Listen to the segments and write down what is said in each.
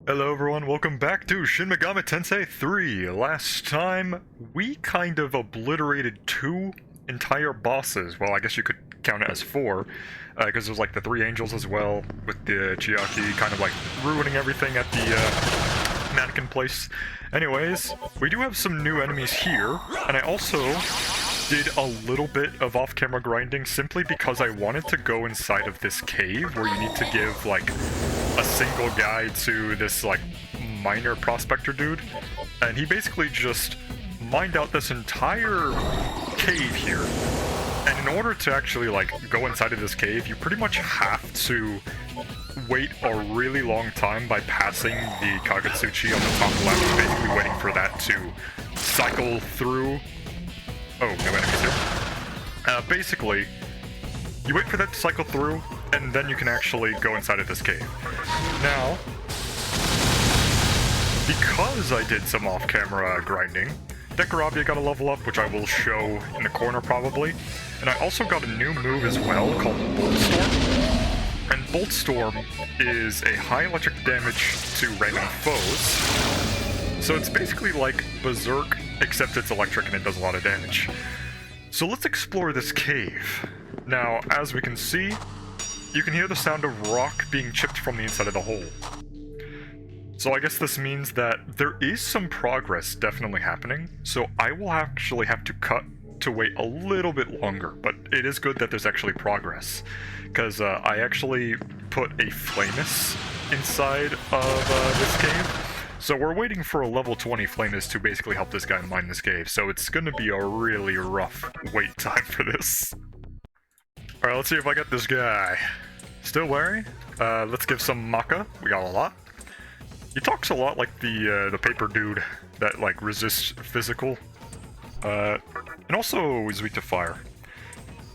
Hello everyone, welcome back to Shin Megami Tensei III. Last time, we kind of obliterated 2 entire bosses. Well, I guess you could count it as 4, because there's like the 3 angels as well, with the Chiaki kind of like ruining everything at the mannequin place. Anyways, we do have some new enemies here, and I also did a little bit of off-camera grinding simply because I wanted to go inside of this cave where you need to give like a single guide to this like miner prospector dude, and he basically just mined out this entire cave here. And in order to actually like go inside of this cave, you pretty much have to wait a really long time by passing the Kagutsuchi on the top left, basically waiting for that to cycle through. Oh, no enemies here. Basically, you wait for that to cycle through, and then you can actually go inside of this cave. Now, because I did some off-camera grinding, Dekarabia got a level up, which I will show in the corner probably, and I also got a new move as well called Bolt Storm. And Bolt Storm is a high electric damage to random foes, so it's basically like Berserk, except it's electric and it does a lot of damage. So let's explore this cave. Now, as we can see, you can hear the sound of rock being chipped from the inside of the hole. So I guess this means that there is some progress definitely happening, so I will actually have to cut to wait a little bit longer, but it is good that there's actually progress, because I actually put a Flamus inside of this cave. So we're waiting for a level 20 Flamus to basically help this guy mine this cave, so it's gonna be a really rough wait time for this. Alright, let's see if I get this guy. Still wary? Let's give some Maka. We got a lot. He talks a lot like the paper dude that like resists physical. And also is weak to fire.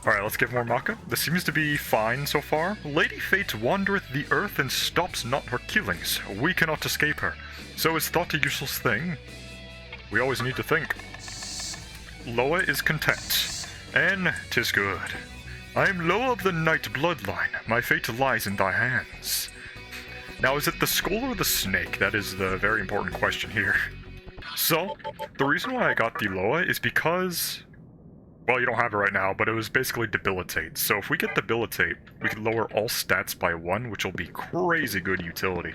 Alright, let's give more Maka. This seems to be fine so far. Lady Fate wandereth the earth and stops not her killings. We cannot escape her. So is thought a useless thing? We always need to think. Loa is content, and 'tis good. I am Loa of the Night bloodline. My fate lies in thy hands. Now, is it the skull or the snake? That is the very important question here. So, the reason why I got the Loa is because, well, you don't have it right now, but it was basically Debilitate. So if we get Debilitate, we can lower all stats by 1, which will be crazy good utility.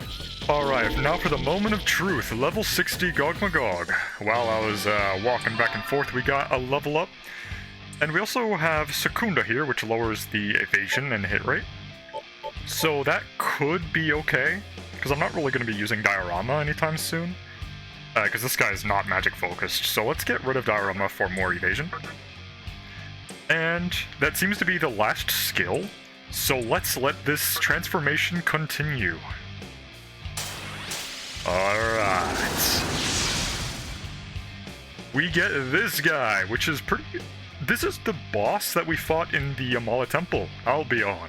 Alright, now for the moment of truth. Level 60 Gog Magog. While I was walking back and forth, we got a level up. And we also have Secunda here, which lowers the evasion and hit rate. So that could be okay, because I'm not really going to be using Diorama anytime soon. Because this guy is not magic focused, so let's get rid of Diorama for more evasion. And that seems to be the last skill, so let's let this transformation continue. Alright. We get this guy, which is pretty... This is the boss that we fought in the Amala Temple, Albion.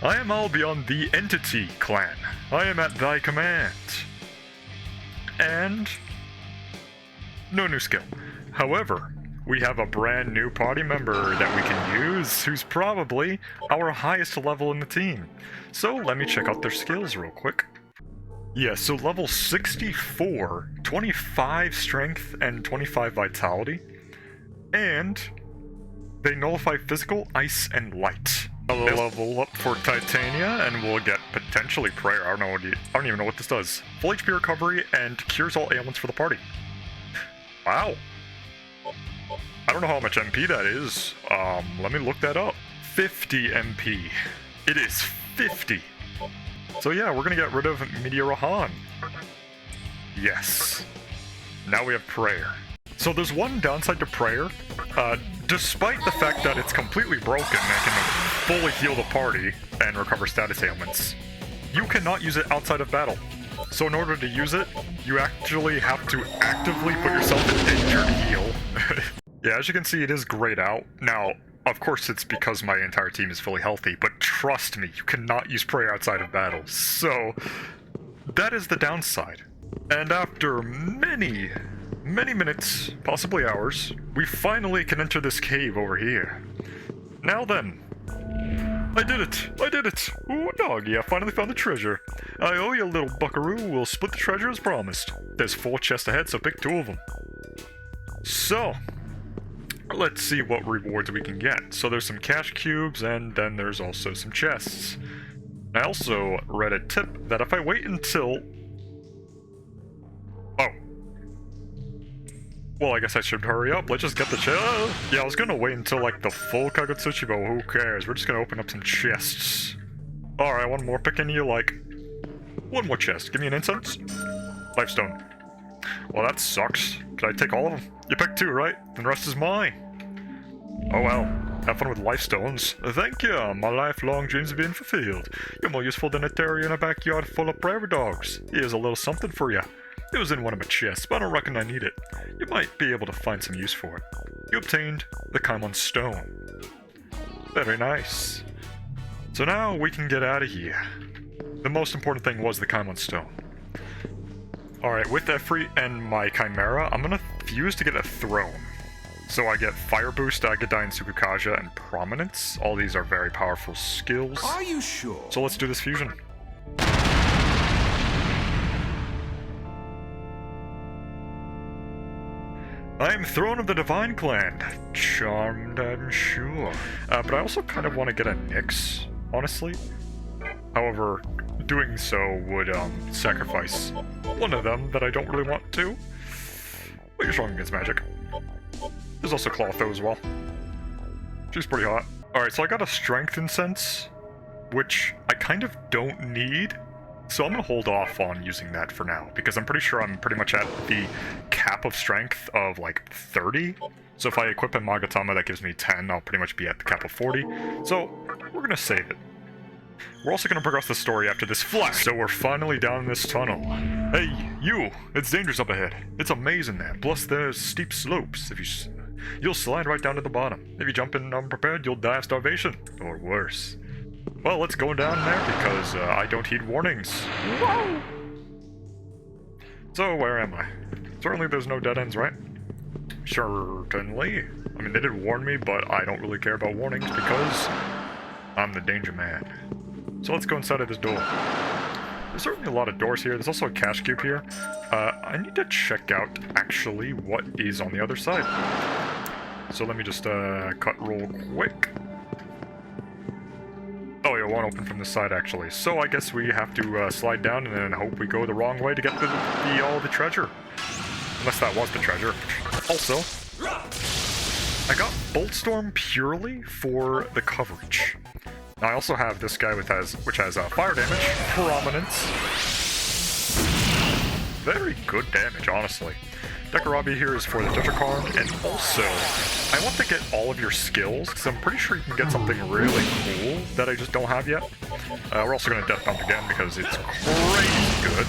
I am Albion, the Entity Clan. I am at thy command. And... no new skill. However, we have a brand new party member that we can use, who's probably our highest level in the team. So let me check out their skills real quick. Yeah, so level 64, 25 strength and 25 vitality. And they nullify physical, ice, and light. I'll level up for Titania, and we'll get potentially Prayer. I don't even know what this does. Full HP recovery and cures all ailments for the party. Wow. I don't know how much MP that is. Let me look that up. 50 MP. It is 50. So yeah, we're gonna get rid of Meteorohan. Yes. Now we have Prayer. So there's one downside to Prayer. Despite the fact that it's completely broken and can fully heal the party and recover status ailments, you cannot use it outside of battle. So in order to use it, you actually have to actively put yourself in danger to heal. Yeah, as you can see, it is grayed out. Now, of course it's because my entire team is fully healthy, but trust me, you cannot use Prayer outside of battle. So, that is the downside. And after many minutes, possibly hours, we finally can enter this cave over here. Now then, I did it! I did it! Ooh, doggy, I finally found the treasure. I owe you, little buckaroo. We'll split the treasure as promised. There's 4 chests ahead, so pick 2 of them. So, let's see what rewards we can get. So there's some cash cubes, and then there's also some chests. I also read a tip that if I wait until... Oh. Well, I guess I should hurry up. Let's just get the chest. Yeah, I was gonna wait until, like, the full Kagutsuchi, but who cares? We're just gonna open up some chests. Alright, one more. Pick any you like. One more chest. Give me an incense. Lifestone. Well, that sucks. Can I take all of them? You picked 2, right? Then the rest is mine. Oh well. Have fun with lifestones. Thank you. My lifelong dreams have been fulfilled. You're more useful than a terrier in a backyard full of prairie dogs. Here's a little something for you. It was in one of my chests, but I don't reckon I need it. You might be able to find some use for it. You obtained the Kaimon Stone. Very nice. So now we can get out of here. The most important thing was the Kaimon Stone. Alright, with Efri and my Chimera, I'm gonna fuse to get a throne. So I get Fire Boost, Agadine, Tsukukaja, and Prominence. All these are very powerful skills. Are you sure? So let's do this fusion. I'm Throne of the Divine Clan. Charmed, I'm sure. But I also kind of want to get a Nyx, honestly. However, doing so would sacrifice one of them that I don't really want to. But you're strong against magic. There's also Clotho as well. She's pretty hot. Alright, so I got a Strength Incense, which I kind of don't need. So I'm going to hold off on using that for now, because I'm pretty sure I'm pretty much at the cap of strength of like 30. So if I equip a Magatama that gives me 10, I'll pretty much be at the cap of 40. So we're going to save it. We're also going to progress the story after this flash. So we're finally down in this tunnel. Hey, you! It's dangerous up ahead. It's amazing there. Plus there's steep slopes. You'll slide right down to the bottom. If you jump in unprepared, you'll die of starvation. Or worse. Well, let's go down there because I don't heed warnings. Whoa! So, where am I? Certainly there's no dead ends, right? Certainly. I mean, they did warn me, but I don't really care about warnings because I'm the danger man. So let's go inside of this door. There's certainly a lot of doors here. There's also a cash cube here. I need to check out, actually, what is on the other side. So let me just cut roll quick. Oh, yeah, it won't open from this side, actually. So I guess we have to slide down and then hope we go the wrong way to get all the treasure. Unless that was the treasure. Also, I got Boltstorm purely for the coverage. Now, I also have this guy which has fire damage, Prominence. Very good damage, honestly. Dekarabi here is for the Tetrakarn, and also, I want to get all of your skills, because I'm pretty sure you can get something really cool that I just don't have yet. We're also going to Death Bump again, because it's crazy good.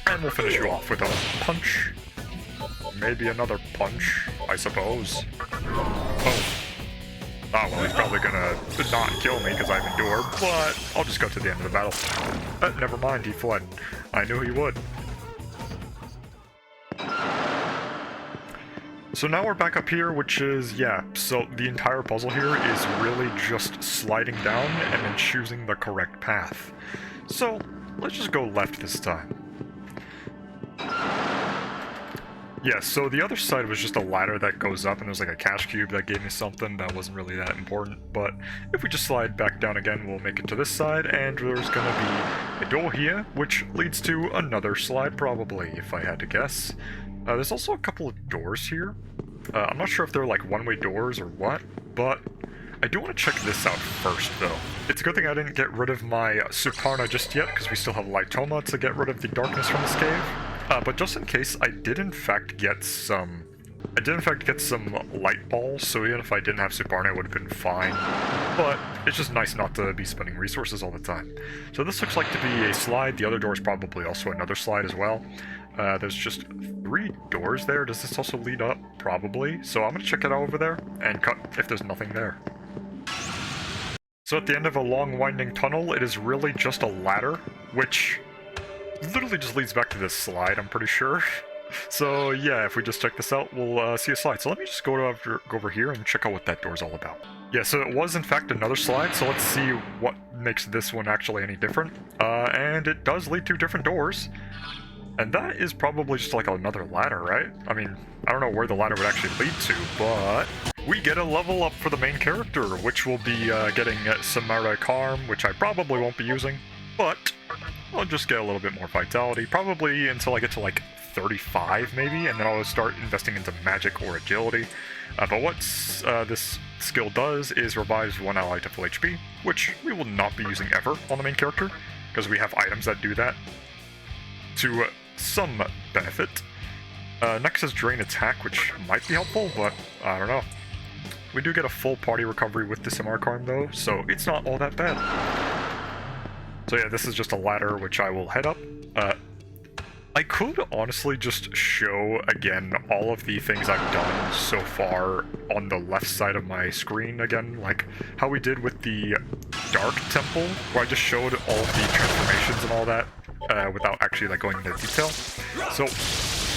And we'll finish you off with a punch. Maybe another punch, I suppose. Oh. Ah, well, he's probably gonna not kill me because I have Endure, but I'll just go to the end of the battle. Never mind, he fled. I knew he would. So now we're back up here, which is, yeah, so the entire puzzle here is really just sliding down and then choosing the correct path. So, let's just go left this time. Yeah, so the other side was just a ladder that goes up, and there's like a cash cube that gave me something that wasn't really that important, but if we just slide back down again, we'll make it to this side, and there's gonna be a door here, which leads to another slide probably, if I had to guess. There's also a couple of doors here. I'm not sure if they're like one-way doors or what, but I do want to check this out first, though. It's a good thing I didn't get rid of my Sukarna just yet, because we still have Lightoma to get rid of the darkness from this cave. But just in case, I did in fact get some light balls, so even if I didn't have Sukarna, it would have been fine. But it's just nice not to be spending resources all the time. So this looks like to be a slide. The other door is probably also another slide as well. There's just 3 doors there. Does this also lead up? Probably. So I'm going to check it out over there and cut if there's nothing there. So at the end of a long winding tunnel, it is really just a ladder, which literally just leads back to this slide, I'm pretty sure. So yeah, if we just check this out, we'll see a slide. So let me just go over here and check out what that door's all about. Yeah, so it was in fact another slide, so let's see what makes this one actually any different. And it does lead to different doors. And that is probably just like another ladder, right? I mean, I don't know where the ladder would actually lead to, but we get a level up for the main character, which will be getting Samara Karm, which I probably won't be using, but I'll just get a little bit more vitality, probably until I get to like 35 maybe, and then I'll start investing into magic or agility. But what this skill does is revives one ally to full HP, which we will not be using ever on the main character, because we have items that do that to some benefit. Next is Drain Attack, which might be helpful, but I don't know. We do get a full party recovery with the Samarkarm though, so it's not all that bad. So yeah, this is just a ladder which I will head up. I could honestly just show again all of the things I've done so far on the left side of my screen again, like how we did with the Dark Temple, where I just showed all of the transformations and all that without actually like going into detail. So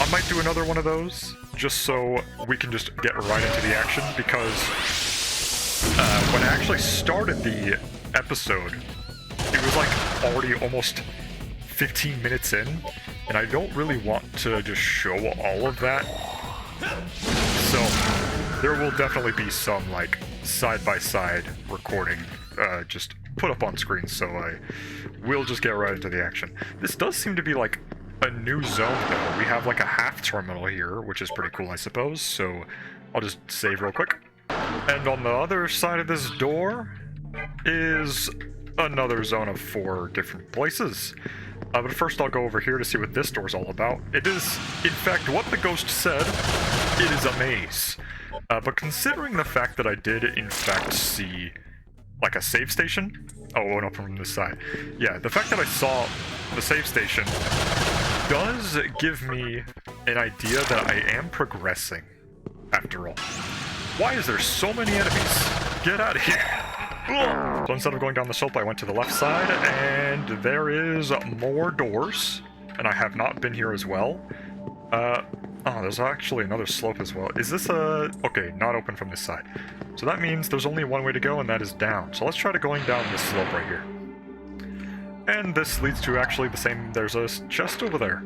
I might do another one of those just so we can just get right into the action, because when I actually started the episode, it was like already almost 15 minutes in, and I don't really want to just show all of that. So there will definitely be some like side-by-side recording just put up on screen, so I will just get right into the action. This does seem to be like a new zone though. We have like a half terminal here, which is pretty cool I suppose, so I'll just save real quick. And on the other side of this door is another zone of 4 different places. But first I'll go over here to see what this door's all about. It is, in fact, what the ghost said, it is a maze. But considering the fact that I did, in fact, see, like, a save station... Oh, no, from this side. Yeah, the fact that I saw the save station does give me an idea that I am progressing, after all. Why is there so many enemies? Get out of here! So instead of going down the slope, I went to the left side, and there is more doors, and I have not been here as well. Oh, there's actually another slope as well. Is this a... Okay, not open from this side. So that means there's only one way to go, and that is down. So let's try to going down this slope right here. And this leads to actually the same... There's a chest over there.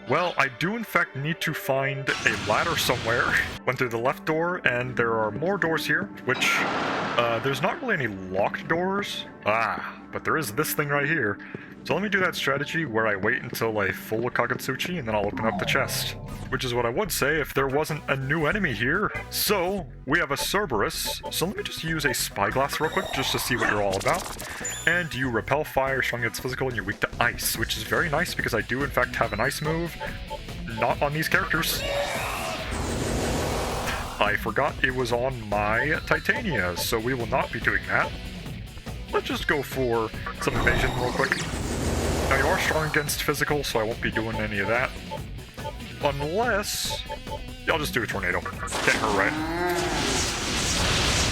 Well, I do in fact need to find a ladder somewhere. Went through the left door, and there are more doors here, which, there's not really any locked doors. But there is this thing right here. So let me do that strategy where I wait until I full Kagutsuchi, and then I'll open up the chest. Which is what I would say if there wasn't a new enemy here. So, we have a Cerberus. So let me just use a Spyglass real quick, just to see what you're all about. And you repel fire, strong against physical, and you're weak to ice, which is very nice because I do in fact have an ice move. Not on these characters. I forgot it was on my Titania, so we will not be doing that. Let's just go for some evasion real quick. Now you are strong against physical, so I won't be doing any of that. Unless... I'll just do a tornado. Can't hurt, right?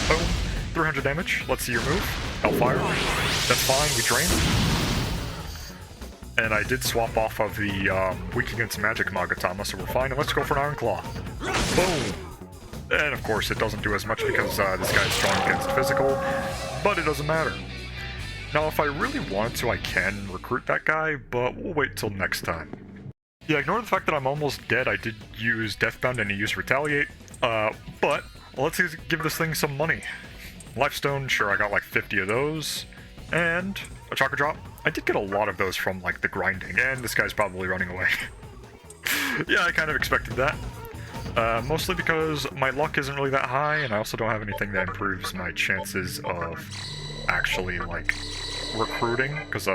Boom. 300 damage. Let's see your move. Hellfire. That's fine, we drain. And I did swap off of the weak against magic Magatama, so we're fine. And let's go for an Iron Claw. Boom! And of course it doesn't do as much because this guy's strong against physical, but it doesn't matter. Now if I really wanted to, I can recruit that guy, but we'll wait till next time. Yeah, ignore the fact that I'm almost dead. I did use Deathbound and he used Retaliate, but let's give this thing some money. Lifestone, sure, I got like 50 of those, and a Chakra Drop. I did get a lot of those from like the grinding, and this guy's probably running away. Yeah, I kind of expected that. Mostly because my luck isn't really that high, and I also don't have anything that improves my chances of actually, like, recruiting, because,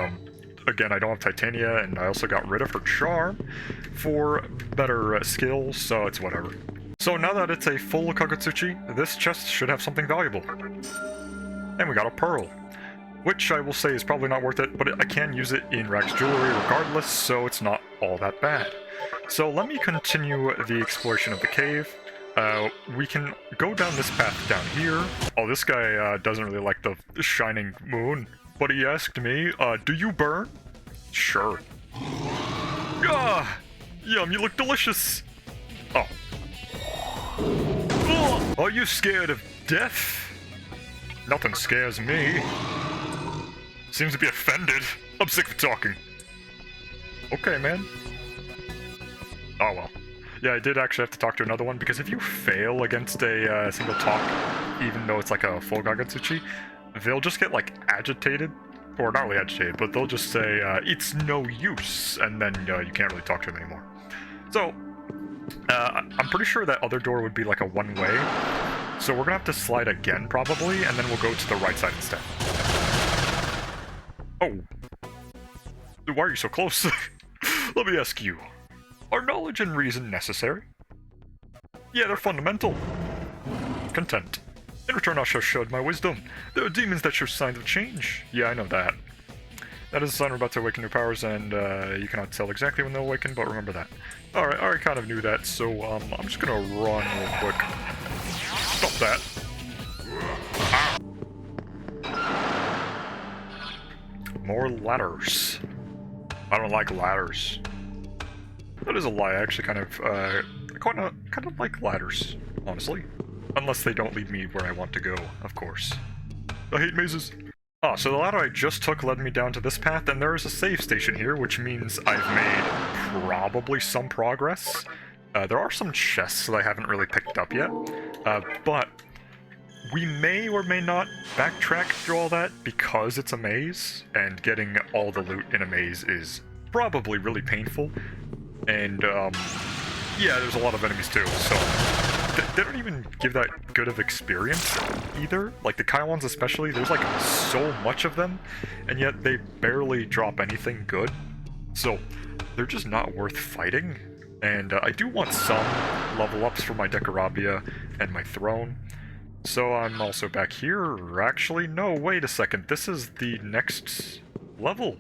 again, I don't have Titania, and I also got rid of her charm for better skills, so it's whatever. So now that it's a full Kagutsuchi, this chest should have something valuable. And we got a pearl, which I will say is probably not worth it, but I can use it in Rax Jewelry regardless, so it's not all that bad. So let me continue the exploration of the cave. We can go down this path down here. Oh, this guy doesn't really like the shining moon, but he asked me, do you burn? Sure. Ah! Yum, you look delicious! Oh. Are you scared of death. Nothing scares me. Seems to be offended. I'm sick of talking. Okay, man. Oh well. Yeah, I did actually have to talk to another one, because if you fail against a single talk, even though it's like a full Gagantsuchi, they'll just get, like, agitated. Or not really agitated, but they'll just say, it's no use, and then you can't really talk to them anymore. So, I'm pretty sure that other door would be like a one-way, so we're gonna have to slide again, probably, and then we'll go to the right side instead. Oh. Why are you so close? Let me ask you. Are knowledge and reason necessary? Yeah, they're fundamental. Content. In return, I shall show my wisdom. There are demons that show signs of change. Yeah, I know that. That is a sign we're about to awaken new powers, and you cannot tell exactly when they'll awaken, but remember that. Alright, I already kind of knew that, so I'm just gonna run real quick. Stop that. Ah. More ladders. I don't like ladders. That is a lie. I actually kind of like ladders, honestly. Unless they don't lead me where I want to go, of course. I hate mazes. Ah, so the ladder I just took led me down to this path, and there is a save station here, which means I've made probably some progress. There are some chests that I haven't really picked up yet, but we may or may not backtrack through all that because it's a maze, and getting all the loot in a maze is probably really painful. And, yeah, there's a lot of enemies too, so they don't even give that good of experience either. Like, the Kaiwans especially, there's, like, so much of them, and yet they barely drop anything good. So, they're just not worth fighting. And I do want some level ups for my Decorabia and my throne. So I'm also back here. Actually, no, wait a second. This is the next level.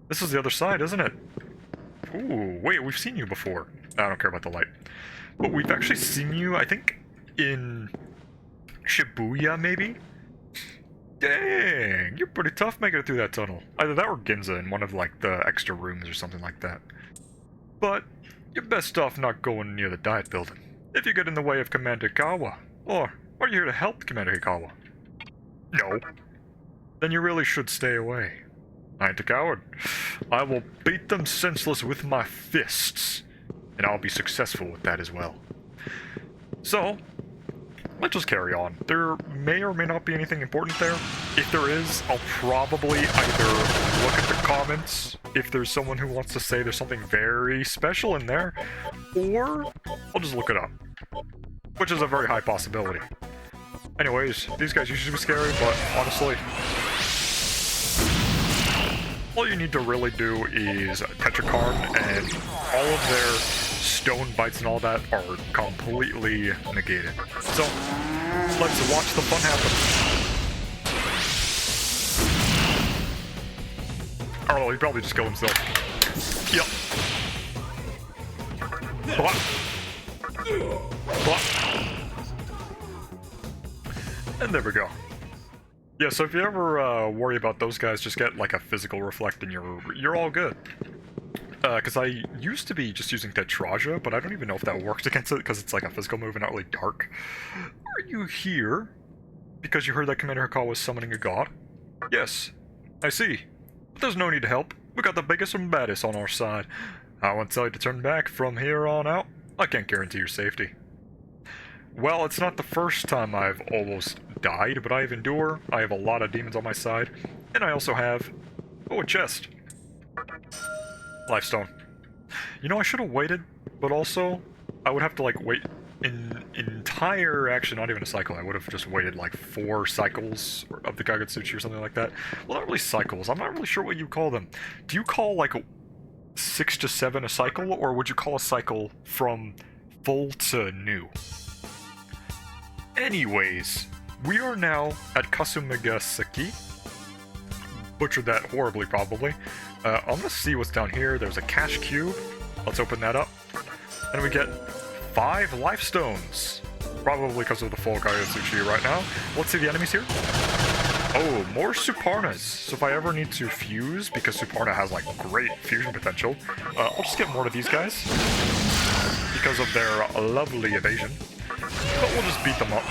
This is the other side, isn't it? Ooh, wait, we've seen you before. I don't care about the light. But we've actually seen you, I think, in Shibuya, maybe? Dang, you're pretty tough making it through that tunnel. Either that or Ginza in one of, like, the extra rooms or something like that. But you're best off not going near the diet building, if you get in the way of Commander Hikawa. Or are you here to help Commander Hikawa? No. Then you really should stay away. I ain't a coward. I will beat them senseless with my fists, and I'll be successful with that as well. So, let's just carry on. There may or may not be anything important there. If there is, I'll probably either look at the comments, if there's someone who wants to say there's something very special in there, or I'll just look it up, which is a very high possibility. Anyways, these guys usually be scary, but honestly, all you need to really do is Tetrakarn, and all of their stone bites and all that are completely negated. So, let's watch the fun happen. Oh, he probably just killed himself. Yep. Blah. Blah. And there we go. Yeah, so if you ever worry about those guys, just get like a physical reflect and you're all good. Because I used to be just using Tetraja, but I don't even know if that works against it because it's like a physical move and not really dark. Are you here because you heard that Commander Hikawa was summoning a god? Yes, I see. But there's no need to help. We got the biggest and baddest on our side. I won't tell you to turn back from here on out. I can't guarantee your safety. Well, it's not the first time I've almost died, but I have Endure, I have a lot of demons on my side, and I also have, oh, a chest. Lifestone. You know, I should have waited, but also, I would have to, like, wait an entire, actually not even a cycle, I would have just waited, like, 4 cycles of the Kagutsuchi or something like that. Well, not really cycles, I'm not really sure what you call them. Do you call, like, 6 to 7 a cycle, or would you call a cycle from full to new? Anyways, we are now at Kasumigaseki. Butchered that horribly, probably. I'm gonna see what's down here. There's a cash cube. Let's open that up. And we get 5 life stones. Probably because of the full Kagutsuchi right now. Let's see the enemies here. Oh, more Suparnas. So if I ever need to fuse, because Suparna has like great fusion potential, I'll just get more of these guys. Because of their lovely evasion. But we'll just beat them up.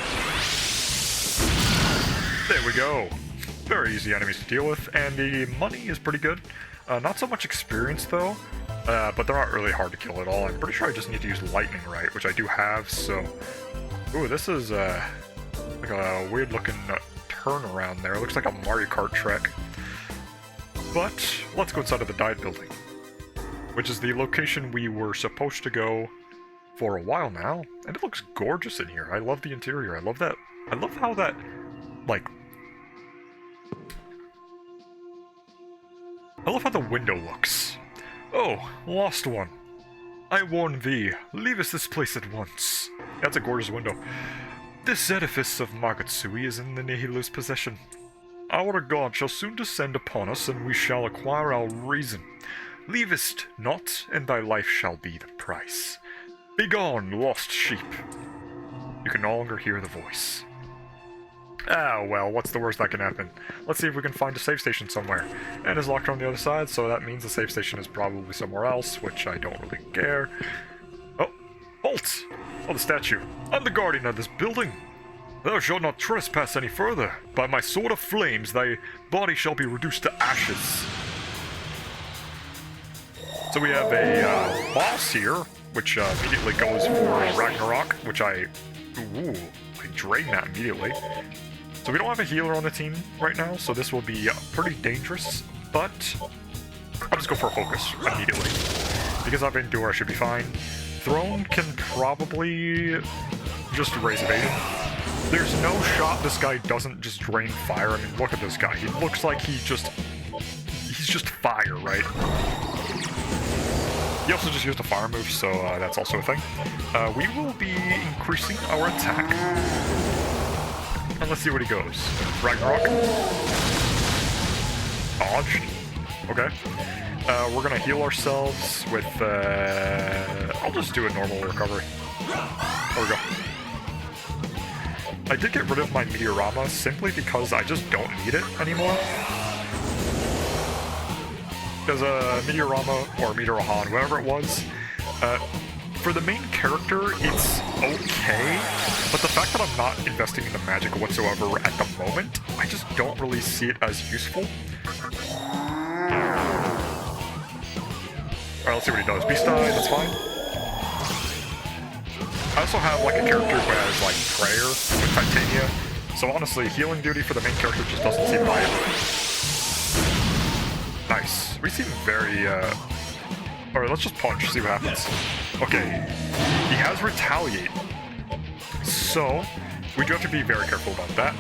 There we go. Very easy enemies to deal with, and the money is pretty good. Not so much experience though, but they're not really hard to kill at all. I'm pretty sure I just need to use lightning right, which I do have, so... Ooh, this is like a weird looking turnaround there. It looks like a Mario Kart track. But let's go inside of the Diet Building, which is the location we were supposed to go for a while now, and it looks gorgeous in here. I love the interior. I love that. I love how that, like... I love how the window looks. Oh, lost one. I warn thee, leave us this place at once. That's a gorgeous window. This edifice of Magatsui is in the Nihilu's possession. Our god shall soon descend upon us, and we shall acquire our reason. Leavest not, and thy life shall be the price. Begone, lost sheep. You can no longer hear the voice. Ah, well, what's the worst that can happen? Let's see if we can find a save station somewhere. And it's locked on the other side, so that means the save station is probably somewhere else, which I don't really care. Oh, halt! Oh, the statue. I'm the guardian of this building. Thou shalt not trespass any further. By my sword of flames, thy body shall be reduced to ashes. So we have a boss here, which immediately goes for Ragnarok, which I drain that immediately. So we don't have a healer on the team right now, so this will be pretty dangerous, but I'll just go for a focus immediately. Because I have Endure, I should be fine. Throne can probably just raise evasion. There's no shot this guy doesn't just drain fire. I mean, look at this guy. He looks like he's just fire, right? He also just used a fire move, so that's also a thing. We will be increasing our attack. And let's see what he goes. Ragnarok. Dodged. Okay. We're gonna heal ourselves with, I'll just do a normal recovery. There we go. I did get rid of my Meteorama simply because I just don't need it anymore. Because Meteorama, or Meteorohan, whatever it was, for the main character, it's okay, but the fact that I'm not investing in the magic whatsoever at the moment, I just don't really see it as useful. Alright, let's see what he does. Beast Die, that's fine. I also have like a character who has like Prayer with Titania, so honestly, healing duty for the main character just doesn't seem viable. Nice. We seem very, Alright, let's just punch, see what happens. Okay, he has Retaliate, so we do have to be very careful about that.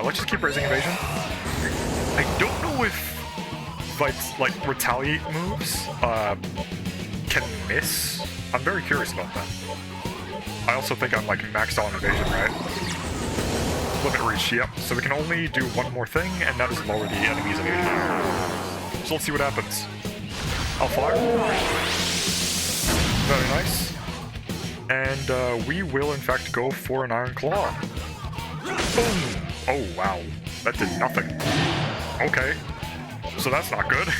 Let's just keep raising evasion. I don't know if like Retaliate moves can miss. I'm very curious about that. I also think I'm like maxed out on evasion, right? Limit reach, yep. So we can only do one more thing, and that is lower the enemy's evasion. So let's see what happens. I'll fire. Very nice. And we will in fact go for an Iron Claw. Boom! Oh wow, that did nothing. Okay, so that's not good.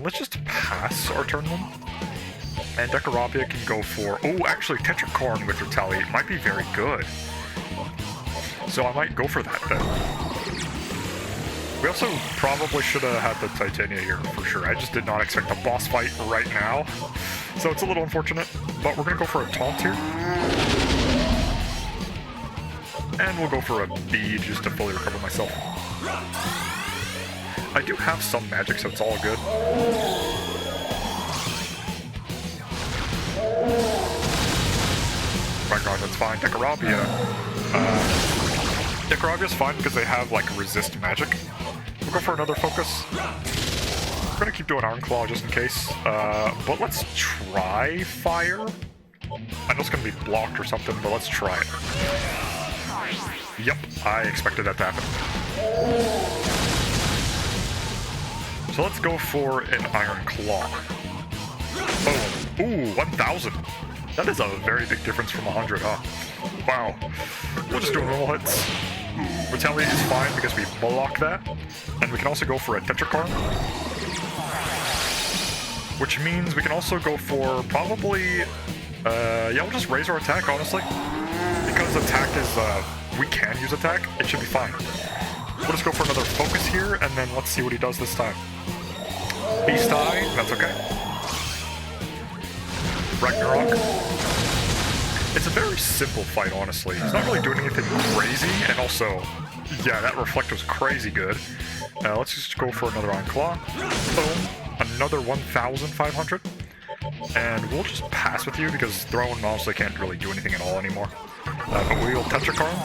Let's just pass our turn then. And Dekarabia can go for... Oh, actually, Tetracorn with Retaliate might be very good. So I might go for that then. We also probably should have had the Titania here for sure. I just did not expect a boss fight right now. So it's a little unfortunate, but we're going to go for a taunt here. And we'll go for a bead just to fully recover myself. I do have some magic, so it's all good. My god, that's fine. Dekarabia. Dekarabia's fine because they have, like, resist magic. We'll go for another focus. We're gonna keep doing Iron Claw just in case. But let's try fire. I know it's gonna be blocked or something, but let's try it. Yep, I expected that to happen. So let's go for an Iron Claw. Boom. Ooh, 1,000. That is a very big difference from 100, huh? Wow. We'll just do normal hits. Retaliate is fine because we block that. And we can also go for a Tetracorn. Which means we can also go for probably... yeah, we'll just raise our attack, honestly. Because attack is we can use attack, it should be fine. We'll just go for another focus here, and then let's see what he does this time. Beast Eye, that's okay. Ragnarok. It's a very simple fight, honestly. He's not really doing anything crazy, and also, yeah, that reflect was crazy good. Let's just go for another on claw. Boom. Another 1,500. And we'll just pass with you, because throwing honestly can't really do anything at all anymore. But we'll Tetrakarn.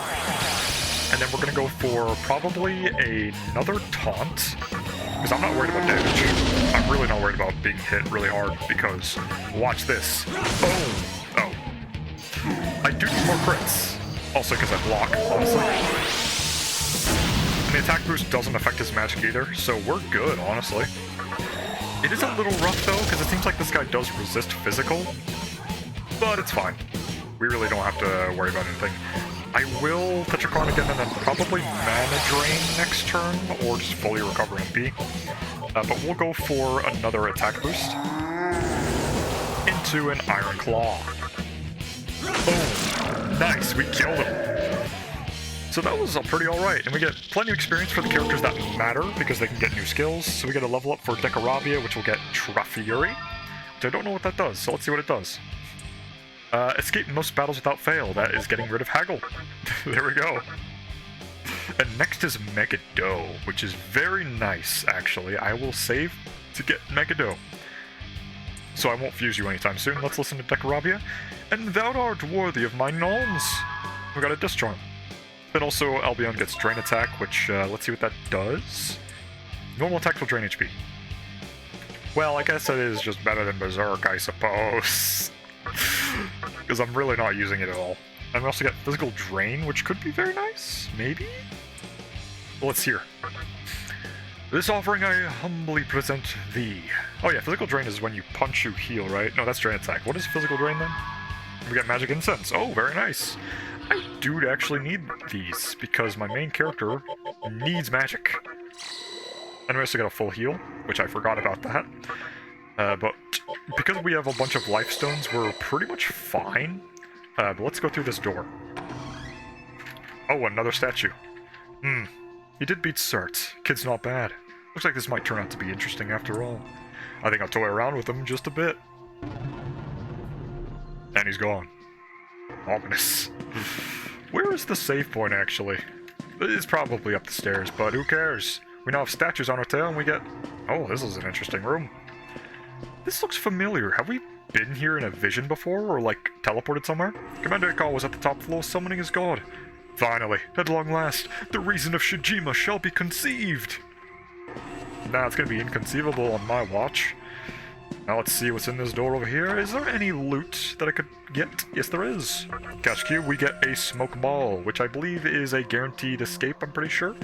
And then we're going to go for probably another taunt, because I'm not worried about damage. I'm really not worried about being hit really hard, because watch this. Boom! Oh. I do need more crits. Also because I block, honestly. And the attack boost doesn't affect his magic either, so we're good, honestly. It is a little rough though, because it seems like this guy does resist physical, but it's fine. We really don't have to worry about anything. I will Tetrakarn again and then probably Mana Drain next turn, or just fully recover MP. But we'll go for another attack boost into an Iron Claw. Boom! Nice, we killed him. So that was pretty alright, and we get plenty of experience for the characters that matter, because they can get new skills. So we get a level up for Decaravia, which will get Trafury, which I don't know what that does, so let's see what it does. Escape most battles without fail. That is getting rid of Haggle. There we go. And next is Megado, which is very nice, actually. I will save to get Megado. So I won't fuse you anytime soon. Let's listen to Decaravia. And thou art worthy of my nons. We got a Discharm. Then also Albion gets Drain Attack, which, let's see what that does. Normal attack will drain HP. Well, I guess it is just better than Berserk, I suppose. Because I'm really not using it at all. And we also get Physical Drain, which could be very nice, maybe? Well, let's hear. This offering I humbly present thee. Oh yeah, Physical Drain is when you punch, you heal, right? No, that's Drain Attack. What is Physical Drain then? We get Magic Incense. Oh, very nice. I do actually need these, because my main character needs magic. And we also get a full heal, which I forgot about that. But because we have a bunch of life stones, we're pretty much fine. But let's go through this door. Oh, another statue. He did beat Cert. Kid's not bad. Looks like this might turn out to be interesting after all. I think I'll toy around with him just a bit. And he's gone. Ominous. Where is the save point, actually? It's probably up the stairs, but who cares? We now have statues on our tail, and we get... Oh, this is an interesting room. This looks familiar. Have we been here in a vision before, or, like, teleported somewhere? Commander Hikawa was at the top floor summoning his god. Finally, at long last, the reason of Shijima shall be conceived. Nah, it's gonna be inconceivable on my watch. Now let's see what's in this door over here. Is there any loot that I could get? Yes, there is. Cash cube, we get a smoke ball, which I believe is a guaranteed escape, I'm pretty sure.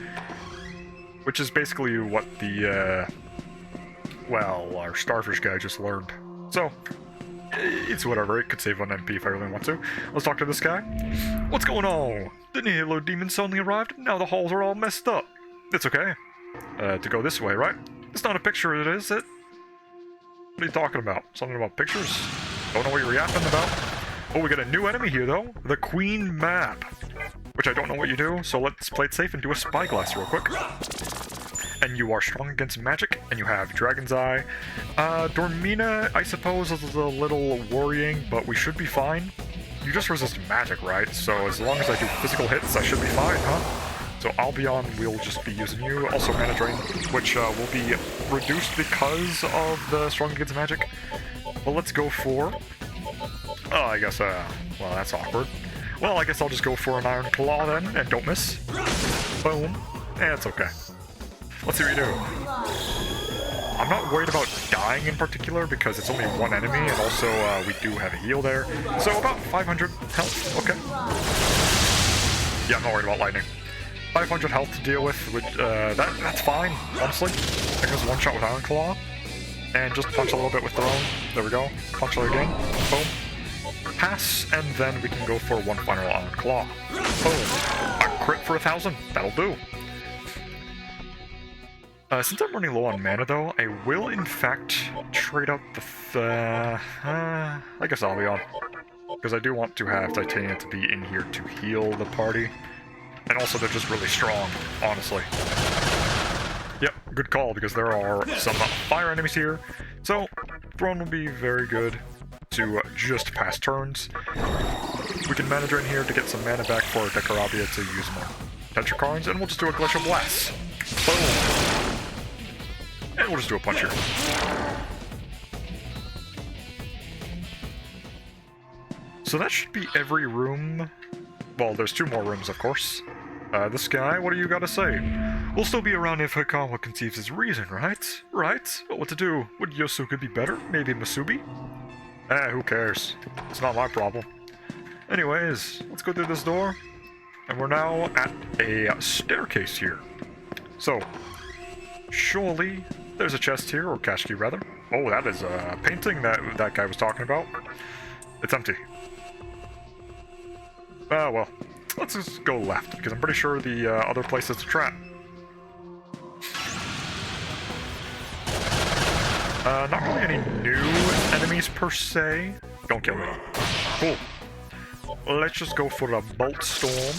Which is basically what the, well, our starfish guy just learned. So, it's whatever. It could save 1 MP if I really want to. Let's talk to this guy. What's going on? The Nihilo demon suddenly arrived, and now the halls are all messed up. It's okay. To go this way, right? It's not a picture, it is it? What are you talking about? Something about pictures? Don't know what you're yapping about. Oh, we got a new enemy here, though. The Queen Map. Which I don't know what you do, so let's play it safe and do a spyglass real quick. And you are strong against magic, and you have Dragon's Eye. Dormina, I suppose, is a little worrying, but we should be fine. You just resist magic, right? So as long as I do physical hits, I should be fine, huh? So Albion will just be using you. Also Mana Drain, which will be reduced because of the strong against magic. Well, let's go for... Oh, I guess, well, that's awkward. Well, I guess I'll just go for an Iron Claw then, and don't miss. Boom. It's okay. Let's see what you do. I'm not worried about dying in particular, because it's only one enemy, and also we do have a heal there. So about 500 health, okay. Yeah, I'm not worried about lightning. 500 health to deal with, which, that's fine, honestly. I can just one shot with Iron Claw, and just punch a little bit with Throne. There we go. Punch her again. Boom. Pass, and then we can go for one final Iron Claw. Boom. A crit for 1,000. That'll do. Since I'm running low on mana, though, I will, in fact, trade out the... I guess Albion. Because I do want to have Titania to be in here to heal the party. And also, they're just really strong, honestly. Yep, good call, because there are some fire enemies here. So, Throne will be very good to just pass turns. We can manage right here to get some mana back for Dekarabia to use more Tetrakarns, and we'll just do a Glacial Blast. Boom! And we'll just do a punch here. So that should be every room. Well, there's 2 more rooms, of course. This guy, what do you gotta say? We'll still be around if Hikawa conceives his reason, right? Right? But what to do? Would Yosuke be better? Maybe Masubi? Who cares? It's not my problem. Anyways, let's go through this door. And we're now at a staircase here. So, surely there's a chest here, or cache key rather. Oh, that is a painting that guy was talking about. It's empty. Well, let's just go left, because I'm pretty sure the other place is a trap. Not really any new enemies per se. Don't kill me. Cool. Let's just go for a Bolt Storm.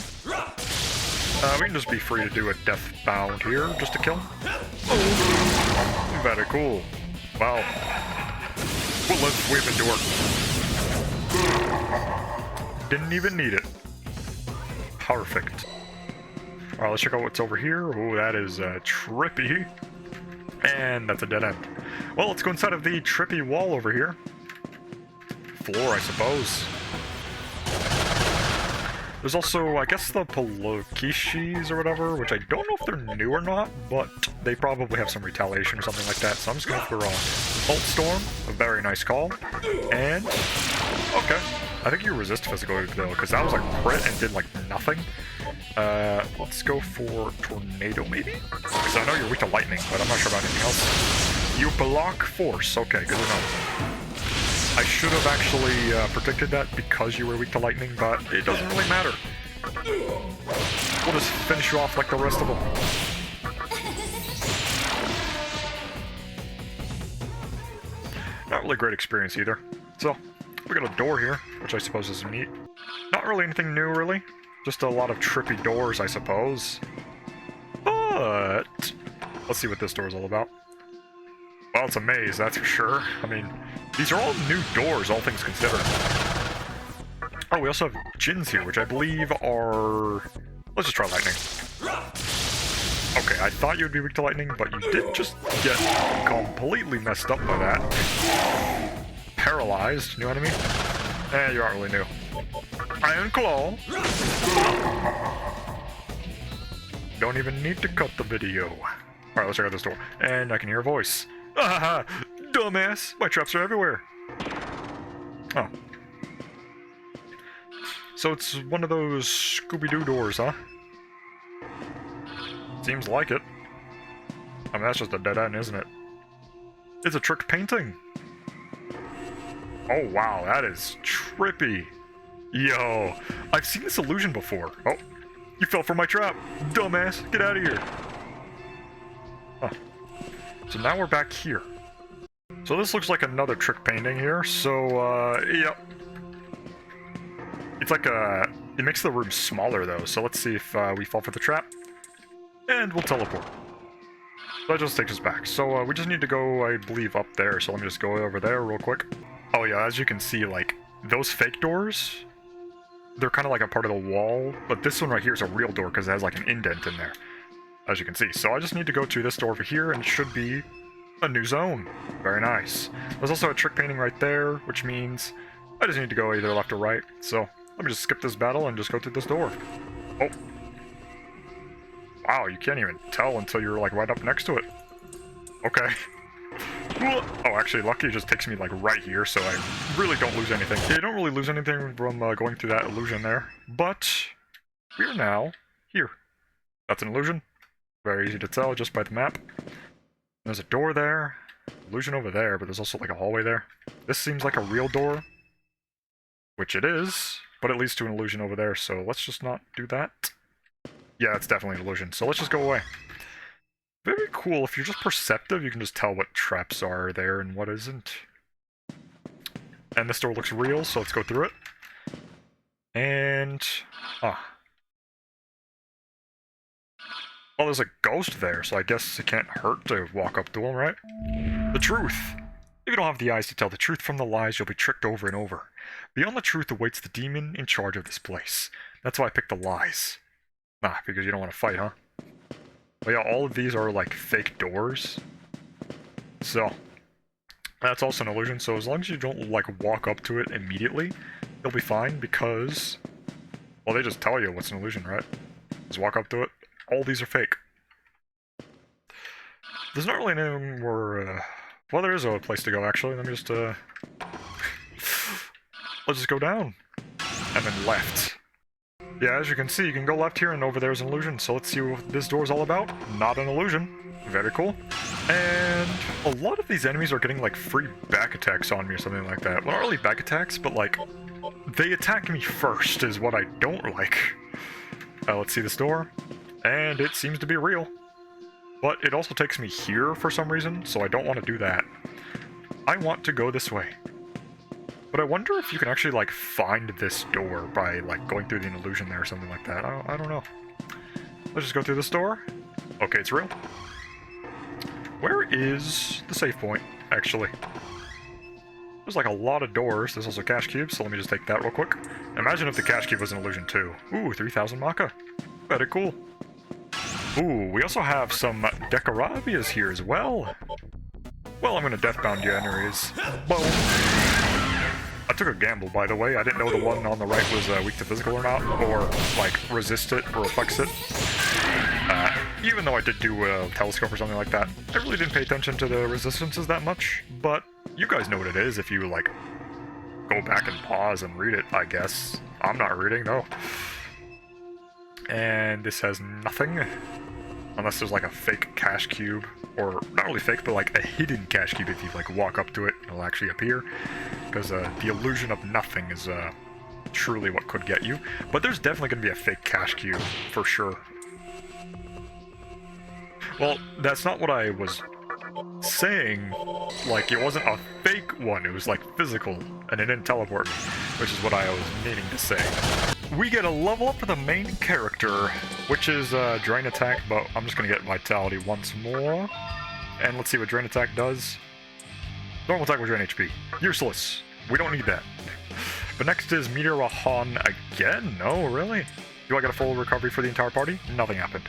We can just be free to do a Death Bound here, just to kill him. Oh, very cool. Wow. We'll live, we've endured. Didn't even need it. Perfect. Alright, let's check out what's over here. Oh, that is trippy. And that's a dead end. Well, let's go inside of the trippy wall over here. Floor, I suppose. There's also, I guess, the Polokishis or whatever, which I don't know if they're new or not, but they probably have some retaliation or something like that. So I'm just going for a Bolt Storm, a very nice call. And, okay. I think you resist physical though, because that was like crit and did like nothing. Let's go for Tornado maybe? Because I know you're weak to lightning, but I'm not sure about anything else. You block force. Okay, good to know. I should have actually predicted that because you were weak to lightning, but it doesn't really matter. We'll just finish you off like the rest of them. Not really great experience either. So, we got a door here, which I suppose is neat. Not really anything new, really. Just a lot of trippy doors, I suppose. But let's see what this door is all about. Well, it's a maze, that's for sure. I mean, these are all new doors, all things considered. Oh, we also have Djinns here, which I believe are... Let's just try lightning. Okay, I thought you would be weak to lightning, but you did just get completely messed up by that. Paralyzed, new enemy? You aren't really new. Iron Claw! Don't even need to cut the video. Alright, let's check out this door. And I can hear a voice. Ah, dumbass! My traps are everywhere! Oh. So it's one of those Scooby-Doo doors, huh? Seems like it. I mean, that's just a dead end, isn't it? It's a trick painting! Oh wow, that is trippy. Yo, I've seen this illusion before. Oh, you fell for my trap. Dumbass, get out of here. Huh. So now we're back here. So this looks like another trick painting here. So, yep. It's like a... It makes the room smaller though. So let's see if we fall for the trap. And we'll teleport. So that just takes us back. So we just need to go, I believe, up there. So let me just go over there real quick. Oh yeah, as you can see, like, those fake doors, they're kind of like a part of the wall, but this one right here is a real door because it has like an indent in there, as you can see. So I just need to go to this door over here, and it should be a new zone. Very nice. There's also a trick painting right there, which means I just need to go either left or right. So let me just skip this battle and just go through this door. Oh. Wow, you can't even tell until you're like right up next to it. Okay. Oh, actually, lucky just takes me like right here, so I really don't lose anything. Yeah, you don't really lose anything from going through that illusion there, but we're now here. That's an illusion. Very easy to tell just by the map. There's a door there, illusion over there, but there's also like a hallway there. This seems like a real door, which it is, but it leads to an illusion over there, so let's just not do that. Yeah, it's definitely an illusion, so let's just go away. Very cool. If you're just perceptive, you can just tell what traps are there and what isn't. And this door looks real, so let's go through it. And... Well, there's a ghost there, so I guess it can't hurt to walk up to him, right? The truth. If you don't have the eyes to tell the truth from the lies, you'll be tricked over and over. Beyond the truth awaits the demon in charge of this place. That's why I picked the lies. Nah, because you don't want to fight, huh? But yeah, all of these are like fake doors. So, that's also an illusion, so as long as you don't like walk up to it immediately, you'll be fine because, well, they just tell you what's an illusion, right? Just walk up to it. All these are fake. There's not really any more, well, there is a place to go, actually. Let me just, let's just go down. And then left. Yeah, as you can see, you can go left here, and over there's an illusion, so let's see what this door is all about. Not an illusion. Very cool. And a lot of these enemies are getting, like, free back attacks on me or something like that. Well, not really back attacks, but, like, they attack me first is what I don't like. Let's see this door. And it seems to be real. But it also takes me here for some reason, so I don't want to do that. I want to go this way. But I wonder if you can actually, like, find this door by, like, going through the illusion there or something like that. I don't know. Let's just go through this door. Okay, it's real. Where is the save point, actually? There's, like, a lot of doors. There's also cash cubes, so let me just take that real quick. Imagine if the cash cube was an illusion, too. Ooh, 3,000 Maka. Very cool. Ooh, we also have some Decarabias here as well. Well, I'm gonna deathbound you anyways. Boom. I took a gamble, by the way. I didn't know the one on the right was weak to physical or not, or, like, resist it or reflects it. Even though I did do a telescope or something like that, I really didn't pay attention to the resistances that much, but you guys know what it is if you, like, go back and pause and read it, I guess. I'm not reading, though. And this has nothing. Unless there's like a fake cash cube, or not really fake, but like a hidden cash cube. If you like walk up to it, it'll actually appear. Because the illusion of nothing is truly what could get you. But there's definitely going to be a fake cash cube, for sure. Well, that's not what I was saying. Like, it wasn't a fake one, it was like physical, and it didn't teleport me, which is what I was meaning to say. We get a level up for the main character, which is Drain Attack, but I'm just gonna get Vitality once more. And let's see what Drain Attack does. Normal attack will drain HP. Useless. We don't need that. But next is Meteor Rahan again? No, really? Do I get a full recovery for the entire party? Nothing happened.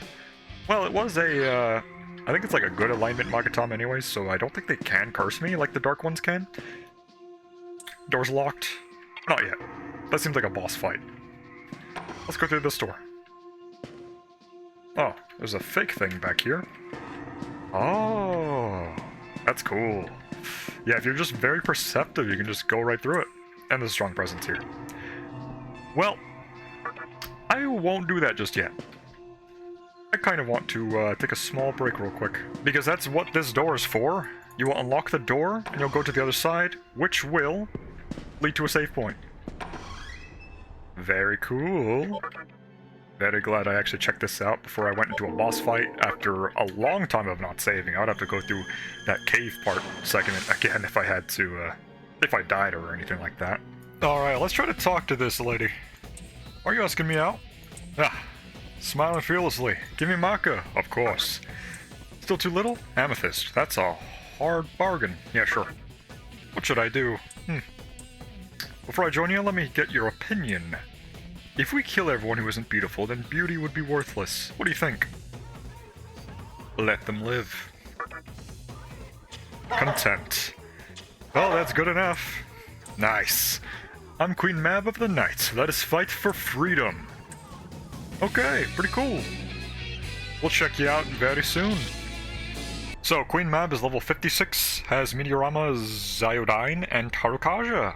Well, it was a, I think it's like a good alignment Magatom anyways, so I don't think they can curse me like the Dark ones can. Door's locked. Not yet. That seems like a boss fight. Let's go through this door. Oh, there's a fake thing back here. Oh, that's cool. Yeah, if you're just very perceptive, you can just go right through it. And there's a strong presence here. Well, I won't do that just yet. I kind of want to take a small break real quick, because that's what this door is for. You will unlock the door, and you'll go to the other side, which will lead to a save point. Very cool. Very glad I actually checked this out before I went into a boss fight after a long time of not saving. I would have to go through that cave part segment again if I had to, if I died or anything like that. Alright, let's try to talk to this lady. Are you asking me out? Ah, smiling fearlessly. Give me Maka, of course. Still too little? Amethyst. That's a hard bargain. Yeah, sure. What should I do? Before I join you, let me get your opinion. If we kill everyone who isn't beautiful, then beauty would be worthless. What do you think? Let them live. Content. Well, that's good enough. Nice. I'm Queen Mab of the Night. Let us fight for freedom. Okay, pretty cool. We'll check you out very soon. So, Queen Mab is level 56, has Meteorama, Zyodine, and Tarukaja.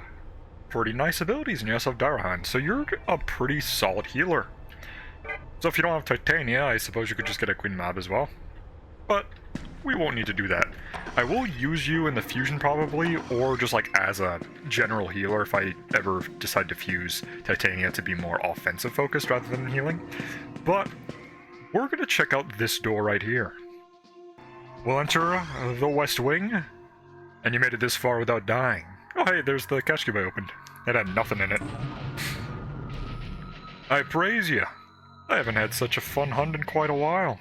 Pretty nice abilities, and you also have Darahan, so you're a pretty solid healer. So if you don't have Titania, I suppose you could just get a Queen Mab as well. But we won't need to do that. I will use you in the fusion probably, or just like as a general healer if I ever decide to fuse Titania to be more offensive focused rather than healing. But we're gonna check out this door right here. We'll enter the West Wing, and you made it this far without dying. Oh hey, there's the cash cube I opened. It had nothing in it. I praise you. I haven't had such a fun hunt in quite a while.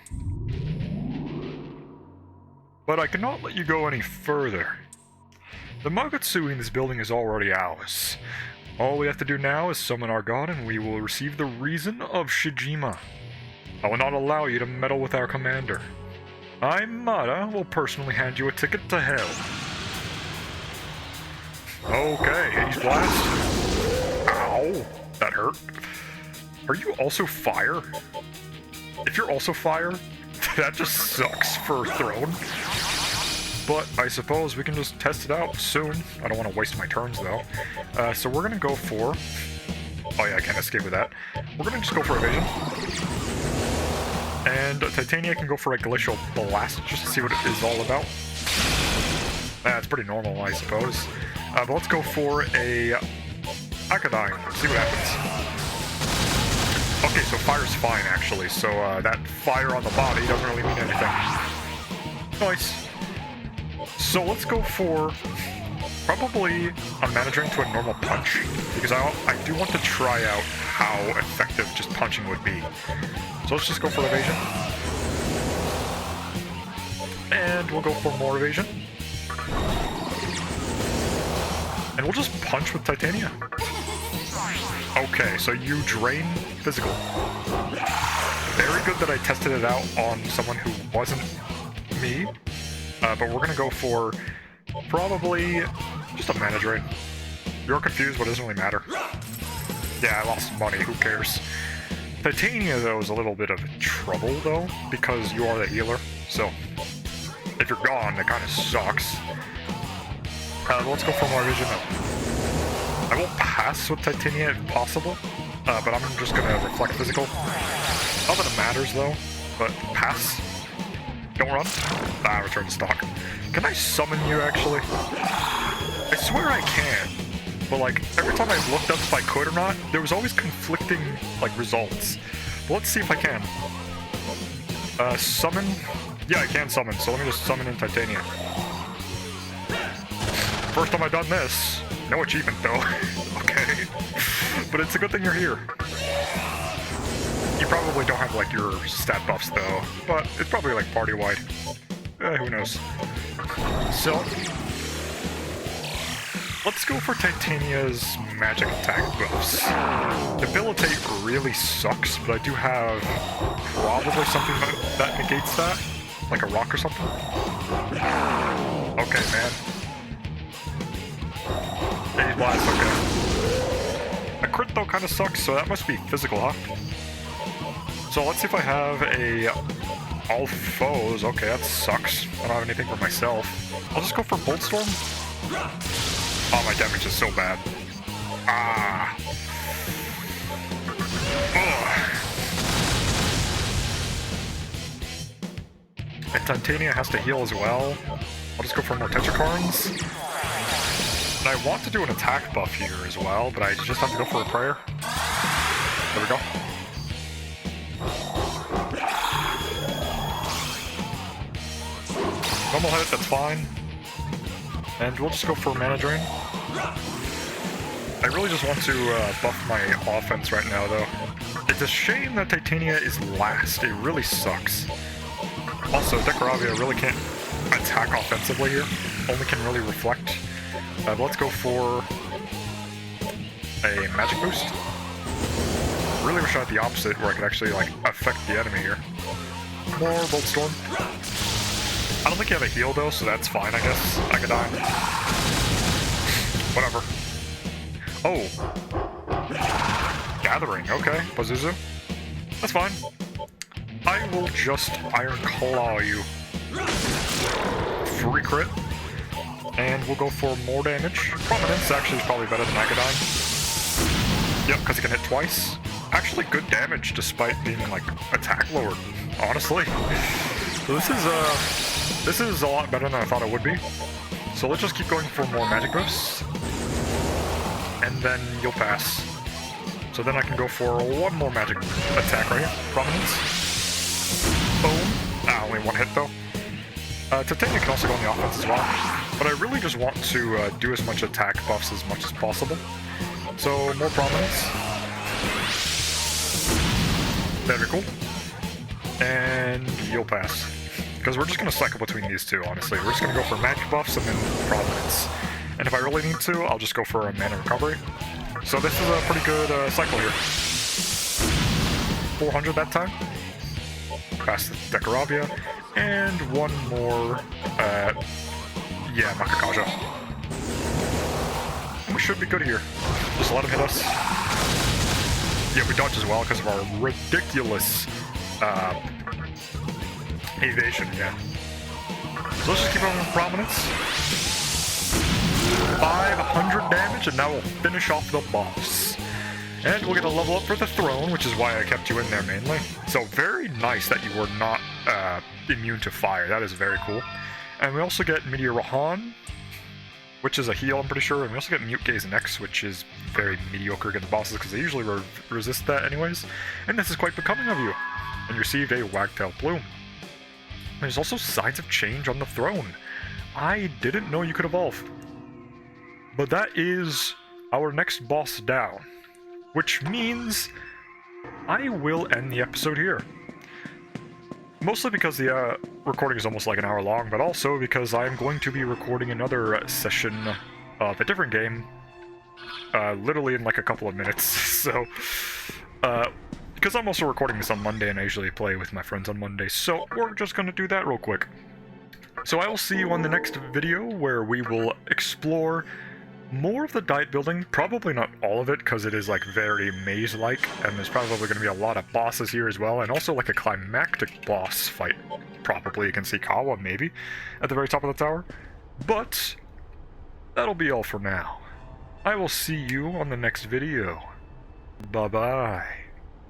But I cannot let you go any further. The Magatsu in this building is already ours. All we have to do now is summon our god and we will receive the reason of Shijima. I will not allow you to meddle with our commander. I, Mata, will personally hand you a ticket to hell. Okay, Hades Blast. Ow, that hurt. Are you also fire? If you're also fire, that just sucks for Throne. But I suppose we can just test it out soon. I don't want to waste my turns though. So we're gonna go for... Oh yeah, I can't escape with that. We're gonna just go for evasion. And Titania can go for a Glacial Blast just to see what it is all about. It's pretty normal, I suppose. But let's go for a Akadine, see what happens. Okay, so fire's fine actually, so that fire on the body doesn't really mean anything. Nice. So let's go for probably a Mana Drain to a normal punch, because I do want to try out how effective just punching would be. So let's just go for evasion. And we'll go for more evasion. And we'll just punch with Titania. Okay, so you drain physical. Very good that I tested it out on someone who wasn't me. But we're gonna go for probably just a Mana Drain. You're confused, but it doesn't really matter. Yeah, I lost money, who cares? Titania, though, is a little bit of trouble, though, because you are the healer. So, if you're gone, that kind of sucks. Let's go for more vision, though. I will pass with Titania if possible, but I'm just gonna reflect physical. Not that it matters, though, but pass. Don't run. Return to stock. Can I summon you, actually? I swear I can. But, like, every time I've looked up if I could or not, there was always conflicting, like, results. But let's see if I can. Summon? Yeah, I can summon, so let me just summon in Titania. First time I've done this. No achievement, though. Okay. But it's a good thing you're here. You probably don't have, like, your stat buffs, though. But it's probably, like, party-wide. Who knows. So, let's go for Titania's magic attack buffs. Debilitate really sucks, but I do have probably something that negates that. Like a rock or something. Okay, man. Hades Blast, okay. A crit, though, kind of sucks, so that must be physical, huh? So let's see if I have a all foes. Okay, that sucks. I don't have anything for myself. I'll just go for Bolt Storm. Oh, my damage is so bad. Ah. Ugh. And Titania has to heal as well. I'll just go for more Tetracorns. And I want to do an attack buff here as well, but I just have to go for a prayer. There we go. Normal hit, that's fine. And we'll just go for Mana Drain. I really just want to buff my offense right now, though. It's a shame that Titania is last. It really sucks. Also, Decaravia really can't attack offensively here. Only can really reflect. But let's go for a Magic Boost. Really wish I had the opposite, where I could actually, like, affect the enemy here. More Bolt Storm. I don't think you have a heal, though, so that's fine, I guess. I could die. Whatever. Oh. Gathering, okay. Pazuzu. That's fine. I will just Iron Claw you. Free crit. And we'll go for more damage. Prominence actually is probably better than Akadine. Yep, because he can hit twice. Actually good damage despite being, like, attack lowered, honestly. So this is a lot better than I thought it would be. So let's just keep going for more magic buffs. And then you'll pass. So then I can go for one more magic attack right here. Prominence. Boom. Only one hit though. Titania can also go on the offense as well. But I really just want to do as much attack buffs as much as possible. So more prominence. Very cool. And you'll pass. Because because we're just going to cycle between these two, honestly. We're just going to go for magic buffs and then prominence. And if I really need to, I'll just go for a mana recovery. So this is a pretty good cycle here. 400 that time. Past Dekarabia. And one more, yeah, Makakaja. We should be good here. Just let him hit us. Yeah, we dodge as well because of our ridiculous evasion, yeah. So let's just keep on with prominence. 500 damage, and now we'll finish off the boss. And we'll get a level up for the throne, which is why I kept you in there mainly. So very nice that you were not immune to fire. That is very cool. And we also get Meteor Rahan, which is a heal, I'm pretty sure. And we also get Mute Gaze Next, which is very mediocre against bosses because they usually resist that anyways. And this is quite becoming of you. And you received a Wagtail Plume. There's also signs of change on the throne. I didn't know you could evolve. But that is our next boss down. Which means I will end the episode here. Mostly because the recording is almost like an hour long, but also because I'm going to be recording another session of a different game, literally in like a couple of minutes. So, because I'm also recording this on Monday and I usually play with my friends on Monday, so we're just going to do that real quick. So I will see you on the next video where we will explore more of the diet building, probably not all of it, because it is like very maze-like, and there's probably going to be a lot of bosses here as well, and also like a climactic boss fight, probably against Hikawa, maybe, at the very top of the tower. But that'll be all for now. I will see you on the next video. Bye-bye.